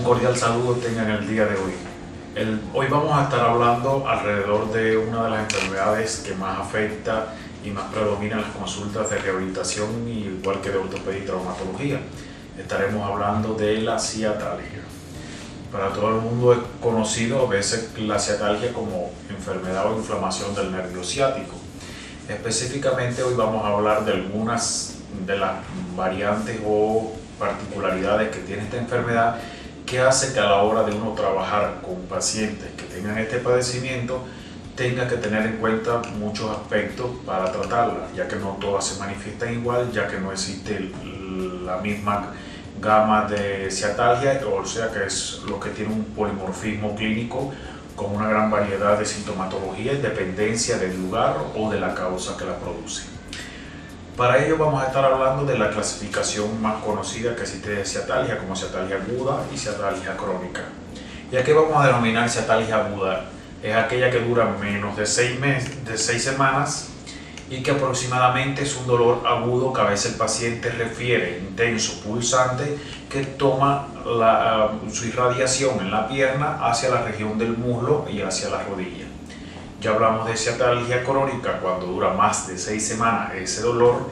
cordial saludo tengan el día de hoy. Hoy vamos a estar hablando alrededor de una de las enfermedades que más afecta y más predomina en las consultas de rehabilitación, igual que de ortopedia y traumatología. Estaremos hablando de la ciatalgia. Para todo el mundo es conocido a veces la ciatalgia como enfermedad o inflamación del nervio ciático. Específicamente hoy vamos a hablar de algunas de las variantes o particularidades que tiene esta enfermedad, que hace que a la hora de uno trabajar con pacientes que tengan este padecimiento tenga que tener en cuenta muchos aspectos para tratarla, ya que no todas se manifiestan igual, ya que no existe la misma gama de ciatalgia, o sea que es lo que tiene un polimorfismo clínico con una gran variedad de sintomatología en dependencia del lugar o de la causa que la produce. Para ello vamos a estar hablando de la clasificación más conocida que existe de ciatalgia, como ciatalgia aguda y ciatalgia crónica. ¿Y a qué vamos a denominar ciatalgia aguda? Es aquella que dura menos de 6 semanas y que aproximadamente es un dolor agudo que a veces el paciente refiere, intenso, pulsante, que toma su irradiación en la pierna hacia la región del muslo y hacia la rodilla. Ya hablamos de ciatalgia crónica cuando dura más de 6 semanas. Ese dolor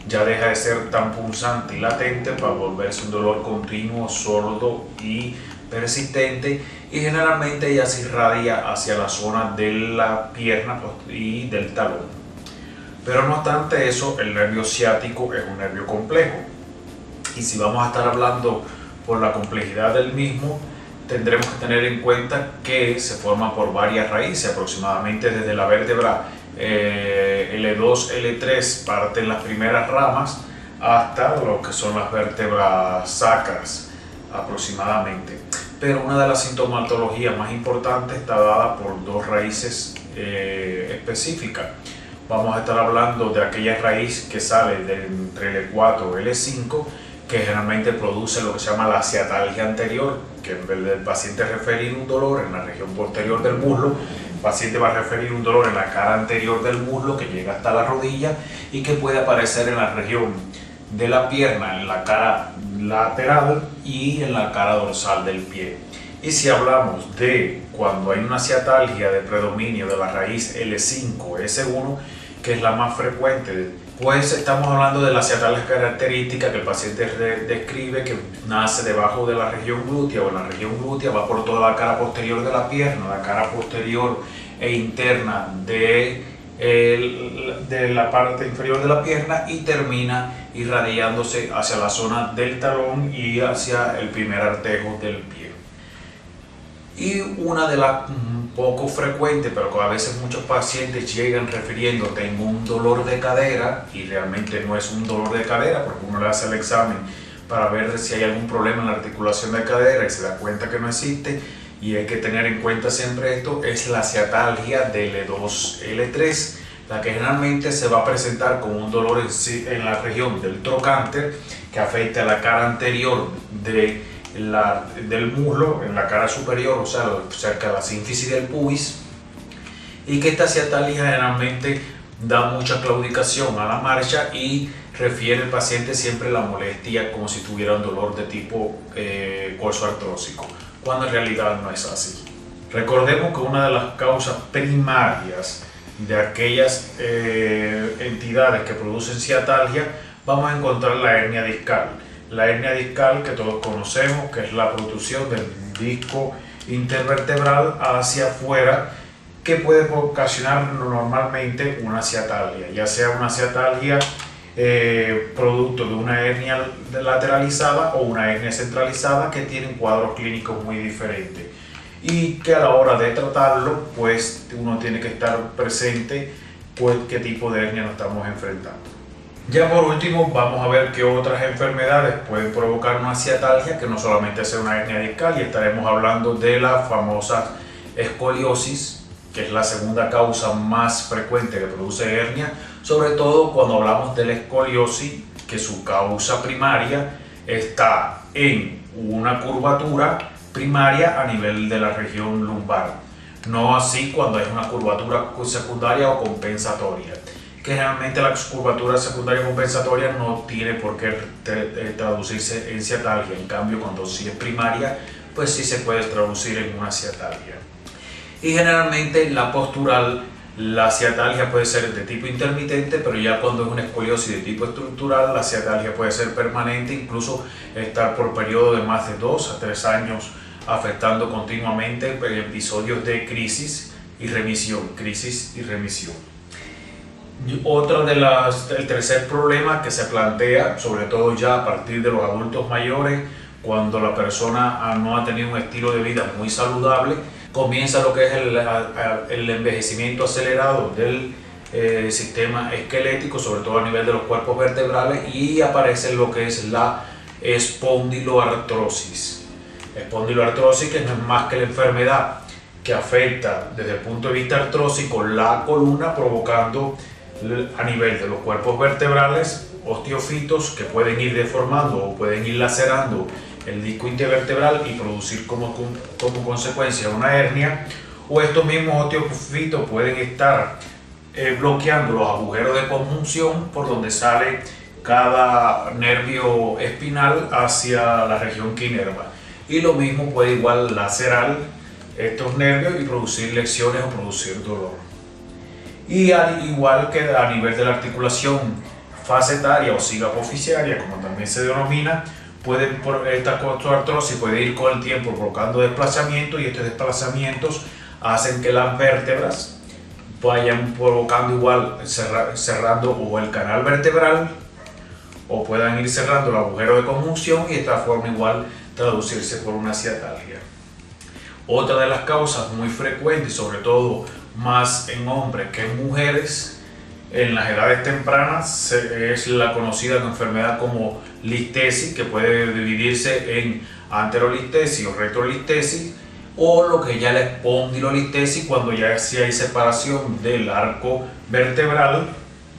ya deja de ser tan pulsante y latente para volverse un dolor continuo, sordo y persistente, y generalmente ya se irradia hacia la zona de la pierna y del talón. Pero no obstante eso, el nervio ciático es un nervio complejo, y si vamos a estar hablando por la complejidad del mismo, tendremos que tener en cuenta que se forma por varias raíces, aproximadamente desde la vértebra L2, L3 parten las primeras ramas hasta lo que son las vértebras sacras aproximadamente. Pero una de las sintomatologías más importantes está dada por dos raíces específicas. Vamos a estar hablando de aquella raíz que sale de entre L4 y L5, que generalmente produce lo que se llama la ciatalgia anterior, que en vez del paciente referir un dolor en la región posterior del muslo, el paciente va a referir un dolor en la cara anterior del muslo que llega hasta la rodilla y que puede aparecer en la región de la pierna, en la cara lateral y en la cara dorsal del pie. Y si hablamos de cuando hay una ciatalgia de predominio de la raíz L5, S1, que es la más frecuente, pues estamos hablando de la ciatalgia característica que el paciente describe, que nace debajo de la región glútea o en la región glútea, va por toda la cara posterior de la pierna, la cara posterior e interna de la parte inferior de la pierna, y termina irradiándose hacia la zona del talón y hacia el primer artejo del pie. Y una de las poco frecuentes, pero que a veces muchos pacientes llegan refiriendo: tengo un dolor de cadera, y realmente no es un dolor de cadera, porque uno le hace el examen para ver si hay algún problema en la articulación de cadera y se da cuenta que no existe, y hay que tener en cuenta siempre esto. Es la ciatalgia de L2, L3, la que generalmente se va a presentar con un dolor en la región del trocánter, que afecta a la cara anterior del muslo, en la cara superior, o sea, cerca de la sínfisis del pubis, y que esta ciatalgia generalmente da mucha claudicación a la marcha y refiere el paciente siempre la molestia como si tuviera un dolor de tipo corsoartrósico, cuando en realidad no es así. Recordemos que una de las causas primarias de aquellas entidades que producen ciatalgia, vamos a encontrar la hernia discal. La hernia discal, que todos conocemos, que es la protrusión del disco intervertebral hacia afuera, que puede ocasionar normalmente una ciatalgia, ya sea una ciatalgia producto de una hernia lateralizada o una hernia centralizada, que tienen cuadros clínicos muy diferentes, y que a la hora de tratarlo, pues uno tiene que estar presente pues qué tipo de hernia nos estamos enfrentando. Ya por último, vamos a ver qué otras enfermedades pueden provocar una ciatalgia, que no solamente sea una hernia discal, y estaremos hablando de la famosa escoliosis, que es la segunda causa más frecuente que produce hernia, sobre todo cuando hablamos de la escoliosis, que su causa primaria está en una curvatura primaria a nivel de la región lumbar, no así cuando es una curvatura secundaria o compensatoria, que generalmente la curvatura secundaria compensatoria no tiene por qué traducirse en ciatalgia. En cambio, cuando sí es primaria, pues sí se puede traducir en una ciatalgia. Y generalmente la postural, la ciatalgia puede ser de tipo intermitente, pero ya cuando es una escoliosis de tipo estructural, la ciatalgia puede ser permanente, incluso estar por periodo de más de 2 a 3 años, afectando continuamente episodios de crisis y remisión, crisis y remisión. El tercer problema que se plantea, sobre todo ya a partir de los adultos mayores, cuando la persona no ha tenido un estilo de vida muy saludable, comienza lo que es el envejecimiento acelerado del sistema esquelético, sobre todo a nivel de los cuerpos vertebrales, y aparece lo que es la espondiloartrosis. Espondiloartrosis, que no es más que la enfermedad que afecta desde el punto de vista artrósico la columna, provocando a nivel de los cuerpos vertebrales osteofitos que pueden ir deformando o pueden ir lacerando el disco intervertebral y producir como consecuencia una hernia, o estos mismos osteofitos pueden estar bloqueando los agujeros de conjunción por donde sale cada nervio espinal hacia la región que inerva, y lo mismo puede igual lacerar estos nervios y producir lesiones o producir dolor. Y al igual que a nivel de la articulación facetaria o cigapoficiaria, como también se denomina, esta costoartrosis puede ir con el tiempo provocando desplazamientos, y estos desplazamientos hacen que las vértebras vayan provocando igual, cerrando o el canal vertebral, o puedan ir cerrando el agujero de conjunción, y de esta forma igual traducirse por una ciatalgia. Otra de las causas muy frecuentes, sobre todo más en hombres que en mujeres, en las edades tempranas, es la conocida enfermedad como listesis, que puede dividirse en anterolistesis o retrolistesis, o lo que ya es la espondilolistesis, cuando ya sí hay separación del arco vertebral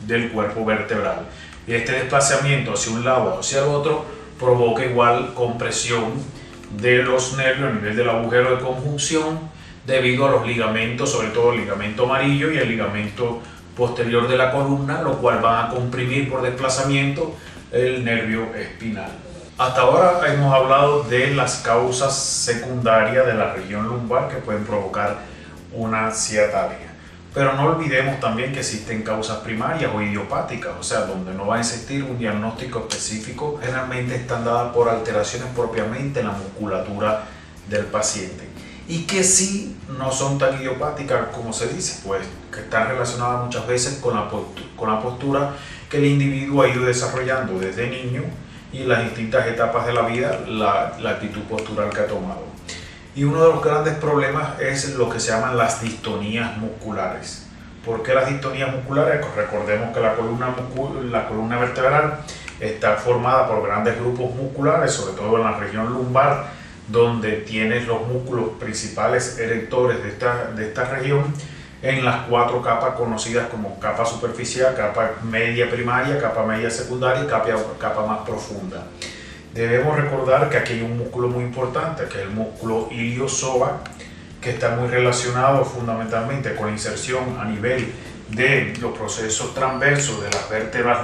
del cuerpo vertebral, y este desplazamiento hacia un lado o hacia el otro provoca igual compresión de los nervios a nivel del agujero de conjunción, debido a los ligamentos, sobre todo el ligamento amarillo y el ligamento posterior de la columna, lo cual van a comprimir por desplazamiento el nervio espinal. Hasta ahora hemos hablado de las causas secundarias de la región lumbar que pueden provocar una ciatalgia, pero no olvidemos también que existen causas primarias o idiopáticas, o sea, donde no va a existir un diagnóstico específico. Generalmente están dadas por alteraciones propiamente en la musculatura del paciente, y que sí no son tan idiopáticas como se dice, pues que están relacionadas muchas veces con la postura que el individuo ha ido desarrollando desde niño, y las distintas etapas de la vida, la actitud postural que ha tomado. Y uno de los grandes problemas es lo que se llaman las distonías musculares. ¿Por qué las distonías musculares? Pues recordemos que la columna vertebral está formada por grandes grupos musculares, sobre todo en la región lumbar, donde tienes los músculos principales erectores de esta región, en las 4 capas conocidas como capa superficial, capa media primaria, capa media secundaria y capa más profunda. Debemos recordar que aquí hay un músculo muy importante, que es el músculo iliopsoas, que está muy relacionado fundamentalmente con la inserción a nivel de los procesos transversos de las vértebras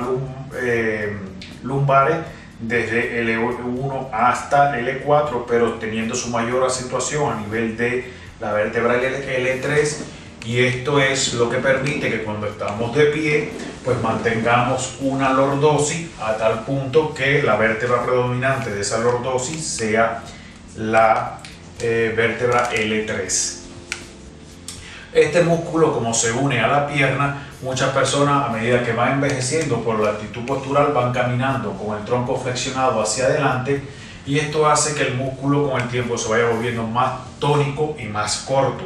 lumbares, desde L1 hasta L4, pero teniendo su mayor acentuación a nivel de la vértebra L3, y esto es lo que permite que cuando estamos de pie pues mantengamos una lordosis a tal punto que la vértebra predominante de esa lordosis sea la vértebra L3. Este músculo, como se une a la pierna, muchas personas a medida que van envejeciendo por la actitud postural van caminando con el tronco flexionado hacia adelante, y esto hace que el músculo con el tiempo se vaya volviendo más tónico y más corto.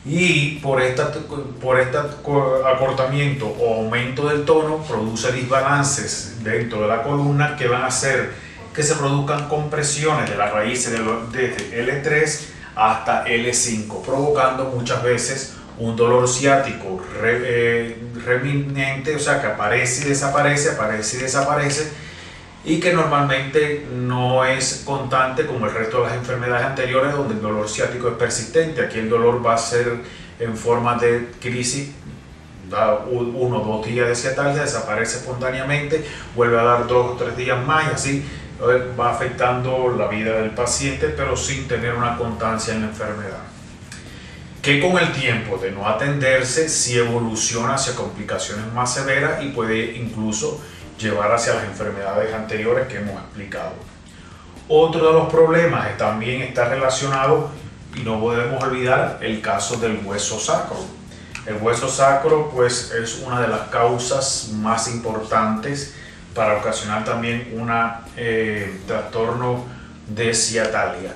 Y por este acortamiento o aumento del tono produce desbalances dentro de la columna que van a hacer que se produzcan compresiones de las raíces desde L3 hasta L5, provocando muchas veces un dolor ciático remitente, o sea que aparece y desaparece, y que normalmente no es constante como el resto de las enfermedades anteriores, donde el dolor ciático es persistente. Aquí el dolor va a ser en forma de crisis, da 1 o 2 días de ciatalgia, desaparece espontáneamente, vuelve a dar 2 o 3 días más, y así va afectando la vida del paciente, pero sin tener una constancia en la enfermedad, que con el tiempo de no atenderse sí evoluciona hacia complicaciones más severas y puede incluso llevar hacia las enfermedades anteriores que hemos explicado. Otro de los problemas también está relacionado, y no podemos olvidar, el caso del hueso sacro. El hueso sacro pues es una de las causas más importantes para ocasionar también un trastorno de ciatalia.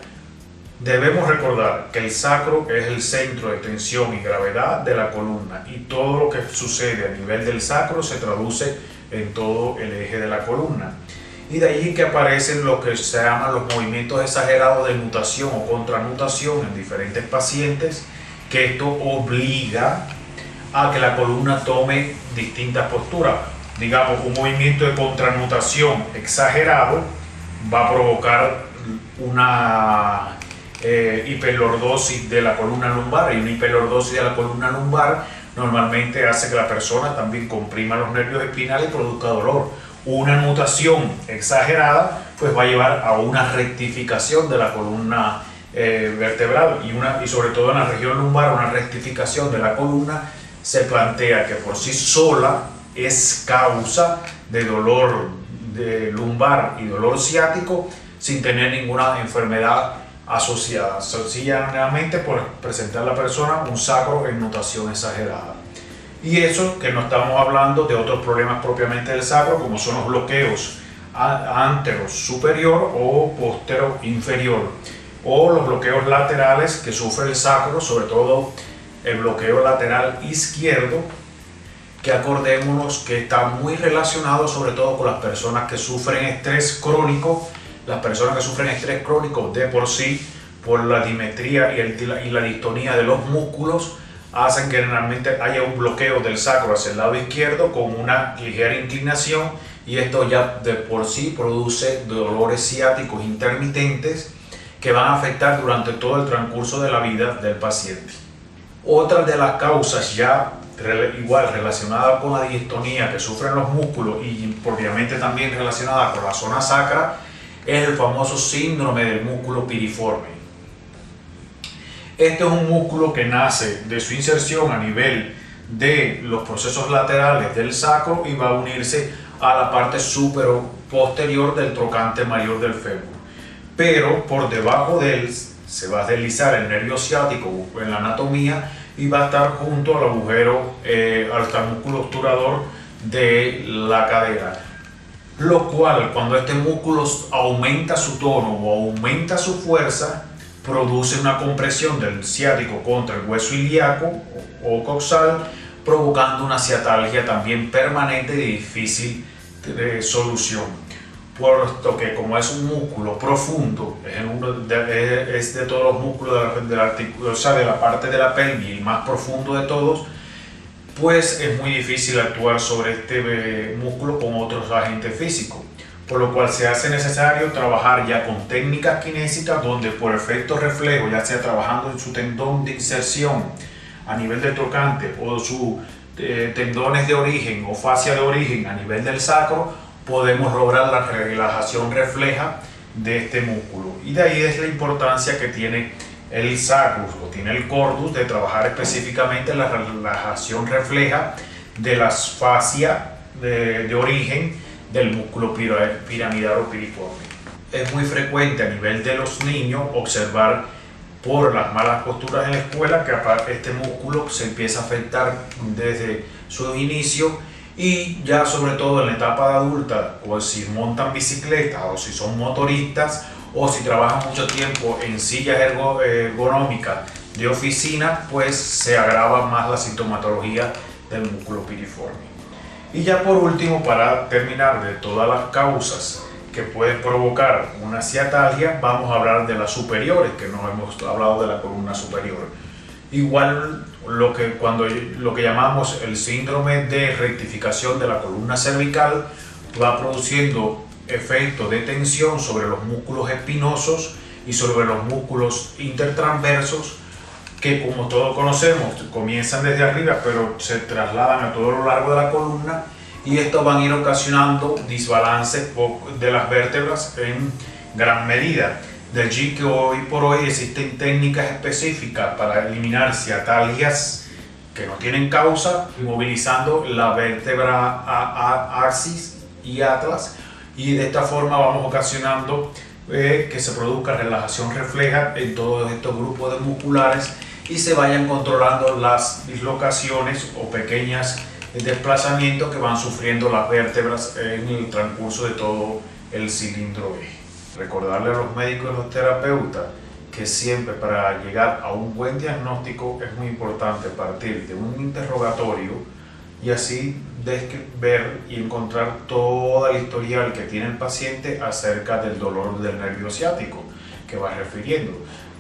Debemos recordar que el sacro es el centro de tensión y gravedad de la columna, y todo lo que sucede a nivel del sacro se traduce en todo el eje de la columna. Y de ahí que aparecen lo que se llaman los movimientos exagerados de nutación o contranutación en diferentes pacientes, que esto obliga a que la columna tome distintas posturas. Digamos, un movimiento de contranutación exagerado va a provocar una hiperlordosis de la columna lumbar, y una hiperlordosis de la columna lumbar normalmente hace que la persona también comprima los nervios espinales y produzca dolor. Una nutación exagerada pues va a llevar a una rectificación de la columna vertebral, y sobre todo en la región lumbar una rectificación de la columna se plantea que por sí sola es causa de dolor de lumbar y dolor ciático sin tener ninguna enfermedad asociada, sencillamente por presentar a la persona un sacro en nutación exagerada. Y eso que no estamos hablando de otros problemas propiamente del sacro, como son los bloqueos antero superior o postero inferior, o los bloqueos laterales que sufre el sacro, sobre todo el bloqueo lateral izquierdo, que acordémonos que está muy relacionado sobre todo con las personas que sufren estrés crónico. Las personas que sufren estrés crónico de por sí, por la dimetría y la distonía de los músculos, hacen que generalmente haya un bloqueo del sacro hacia el lado izquierdo con una ligera inclinación, y esto ya de por sí produce dolores ciáticos intermitentes que van a afectar durante todo el transcurso de la vida del paciente. Otra de las causas ya igual relacionada con la distonía que sufren los músculos, y obviamente también relacionada con la zona sacra, es el famoso síndrome del músculo piriforme. Este es un músculo que nace de su inserción a nivel de los procesos laterales del sacro y va a unirse a la parte posterior del trocante mayor del fémur. Pero por debajo de él se va a deslizar el nervio ciático en la anatomía y va a estar junto al agujero, al músculo obturador de la cadera. Lo cual, cuando este músculo aumenta su tono o aumenta su fuerza, produce una compresión del ciático contra el hueso ilíaco o coxal, provocando una ciatalgia también permanente y difícil de solución, puesto que como es un músculo profundo, es de todos los músculos de la parte de la pelvis, el más profundo de todos, pues es muy difícil actuar sobre este músculo con otros agentes físicos, por lo cual se hace necesario trabajar ya con técnicas kinésicas donde por efecto reflejo, ya sea trabajando en su tendón de inserción a nivel del trocante o sus tendones de origen o fascia de origen a nivel del sacro, podemos lograr la relajación refleja de este músculo. Y de ahí es la importancia que tiene el sacrus o tiene el cordus de trabajar específicamente la relajación refleja de las fascias de origen del músculo piramidal o piriforme. Es muy frecuente a nivel de los niños observar por las malas posturas en la escuela que este músculo se empieza a afectar desde su inicio, y ya sobre todo en la etapa de adulta, o si montan bicicleta o si son motoristas o si trabajan mucho tiempo en sillas ergonómicas de oficina, pues se agrava más la sintomatología del músculo piriforme. Y ya por último, para terminar de todas las causas que pueden provocar una ciatalgia, vamos a hablar de las superiores, que no hemos hablado de la columna superior. Igual lo que llamamos el síndrome de rectificación de la columna cervical va produciendo efectos de tensión sobre los músculos espinosos y sobre los músculos intertransversos, que como todos conocemos comienzan desde arriba pero se trasladan a todo lo largo de la columna y esto van a ir ocasionando desbalances de las vértebras en gran medida. De allí que hoy por hoy existen técnicas específicas para eliminar ciatalias que no tienen causa, movilizando la vértebra axis y atlas, y de esta forma vamos ocasionando que se produzca relajación refleja en todos estos grupos de musculares y se vayan controlando las dislocaciones o pequeños desplazamientos que van sufriendo las vértebras en el transcurso de todo el cilindro eje. Recordarle a los médicos y los terapeutas que siempre para llegar a un buen diagnóstico es muy importante partir de un interrogatorio y así ver y encontrar toda la historial que tiene el paciente acerca del dolor del nervio ciático que va refiriendo,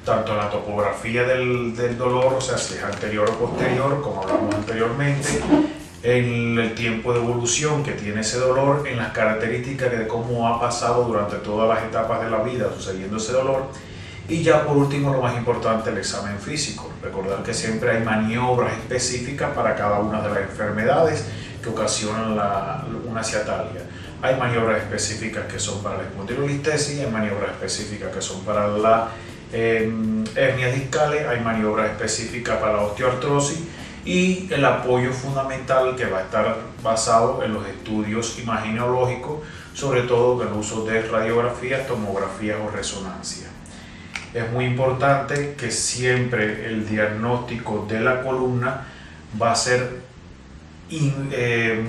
tanto en la topografía del dolor, o sea, si es anterior o posterior, como hablamos anteriormente, en el tiempo de evolución que tiene ese dolor, en las características de cómo ha pasado durante todas las etapas de la vida sucediendo ese dolor, y ya por último lo más importante, el examen físico. Recordar que siempre hay maniobras específicas para cada una de las enfermedades que ocasionan una ciatalia. Hay maniobras específicas que son para la espondilolistesis, hay maniobras específicas que son para la hernias discales, hay maniobras específicas para la osteoartrosis, y el apoyo fundamental que va a estar basado en los estudios imagenologicos, sobre todo el uso de radiografías, tomografías o resonancia. Es muy importante que siempre el diagnóstico de la columna va a ser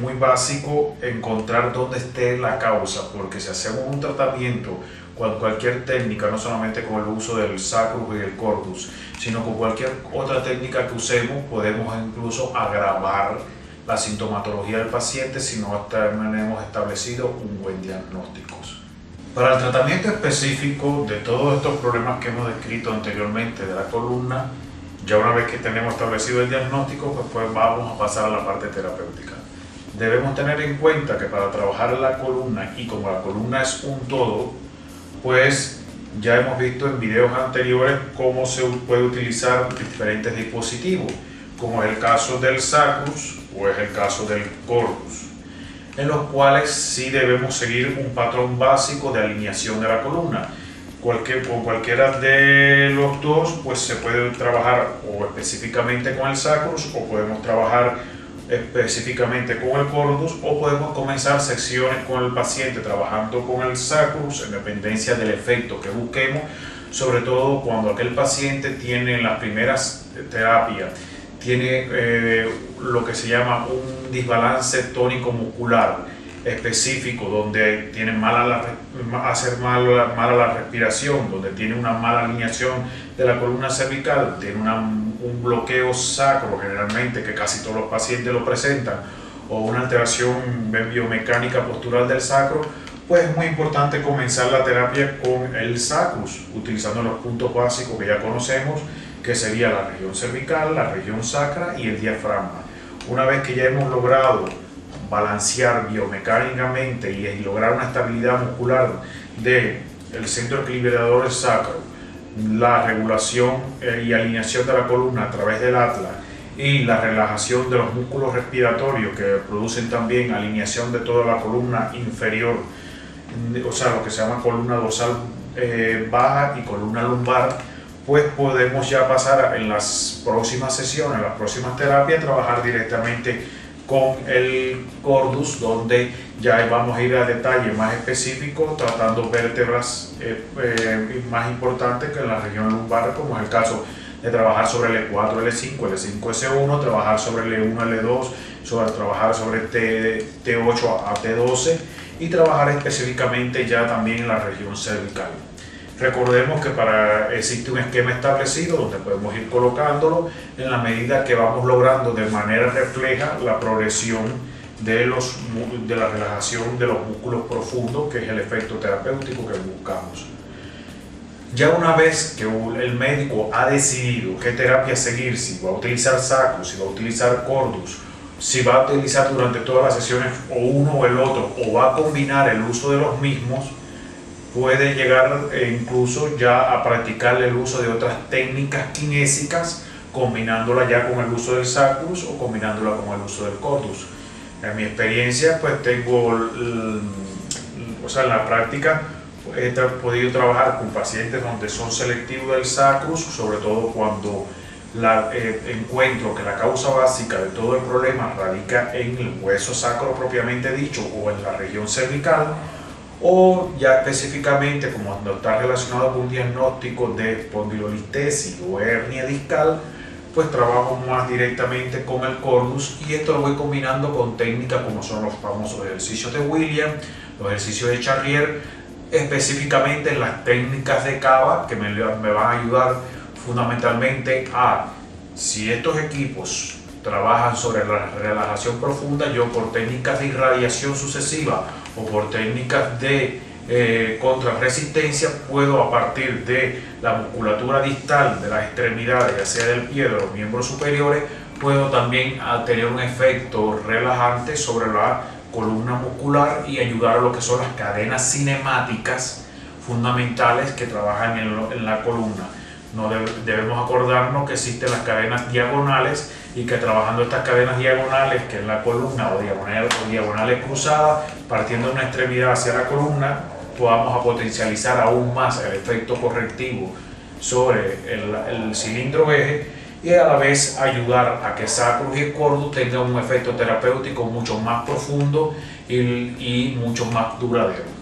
muy básico, encontrar dónde esté la causa, porque si hacemos un tratamiento con cualquier técnica, no solamente con el uso del sacrus y el cordus, sino con cualquier otra técnica que usemos, podemos incluso agravar la sintomatología del paciente si no tenemos establecido un buen diagnóstico. Para el tratamiento específico de todos estos problemas que hemos descrito anteriormente de la columna, ya una vez que tenemos establecido el diagnóstico, pues vamos a pasar a la parte terapéutica. Debemos tener en cuenta que para trabajar la columna, y como la columna es un todo, pues ya hemos visto en videos anteriores cómo se puede utilizar diferentes dispositivos, como es el caso del sacrus o es el caso del cordus, en los cuales sí debemos seguir un patrón básico de alineación de la columna. Con cualquiera de los dos, pues se puede trabajar o específicamente con el sacrus, o podemos trabajar específicamente con el cordus, o podemos comenzar secciones con el paciente trabajando con el sacrus en dependencia del efecto que busquemos, sobre todo cuando aquel paciente tiene en las primeras terapias tiene lo que se llama un desbalance tónico muscular específico, donde tiene mala la respiración, donde tiene una mala alineación de la columna cervical, tiene un bloqueo sacro generalmente, que casi todos los pacientes lo presentan, o una alteración biomecánica postural del sacro, pues es muy importante comenzar la terapia con el sacrus, utilizando los puntos básicos que ya conocemos, que sería la región cervical, la región sacra y el diafragma. Una vez que ya hemos logrado balancear biomecánicamente y lograr una estabilidad muscular del centro equilibrador sacro, la regulación y alineación de la columna a través del atlas y la relajación de los músculos respiratorios que producen también alineación de toda la columna inferior, o sea, lo que se llama columna dorsal baja y columna lumbar, pues podemos ya pasar en las próximas sesiones, en las próximas terapias, a trabajar directamente con el cordus, donde ya vamos a ir a detalle más específico, tratando vértebras más importantes que en la región lumbar, como es el caso de trabajar sobre el E4, L5, L5, S1, trabajar sobre el E1, L2, trabajar sobre T8 a T12 y trabajar específicamente ya también en la región cervical. Recordemos que existe un esquema establecido donde podemos ir colocándolo en la medida que vamos logrando de manera refleja la progresión de la relajación de los músculos profundos, que es el efecto terapéutico que buscamos. Ya una vez que el médico ha decidido qué terapia seguir, si va a utilizar sacrus, si va a utilizar cordus, si va a utilizar durante todas las sesiones o uno o el otro, o va a combinar el uso de los mismos, puede llegar incluso ya a practicar el uso de otras técnicas kinésicas, combinándola ya con el uso del sacrus o combinándola con el uso del cordus. En mi experiencia, pues tengo, o sea, en la práctica he podido trabajar con pacientes donde son selectivos del sacrus, sobre todo cuando encuentro que la causa básica de todo el problema radica en el hueso sacro propiamente dicho o en la región cervical, o ya específicamente como cuando está relacionado con un diagnóstico de espondilolistesis o hernia discal, pues trabajo más directamente con el cordus, y esto lo voy combinando con técnicas como son los famosos ejercicios de Williams, los ejercicios de Charrier, específicamente en las técnicas de Cava, que me van a ayudar fundamentalmente a, si estos equipos trabajan sobre la relajación profunda, yo por técnicas de irradiación sucesiva o por técnicas de contrarresistencia puedo, a partir de la musculatura distal de las extremidades, ya sea del pie o de los miembros superiores, puedo también tener un efecto relajante sobre la columna muscular y ayudar a lo que son las cadenas cinemáticas fundamentales que trabajan en la columna. No debemos acordarnos que existen las cadenas diagonales y que trabajando estas cadenas diagonales, que es la columna, o diagonales cruzadas, partiendo de una extremidad hacia la columna, podamos a potencializar aún más el efecto correctivo sobre el cilindro eje, y a la vez ayudar a que sacrus y cordus tengan un efecto terapéutico mucho más profundo y mucho más duradero.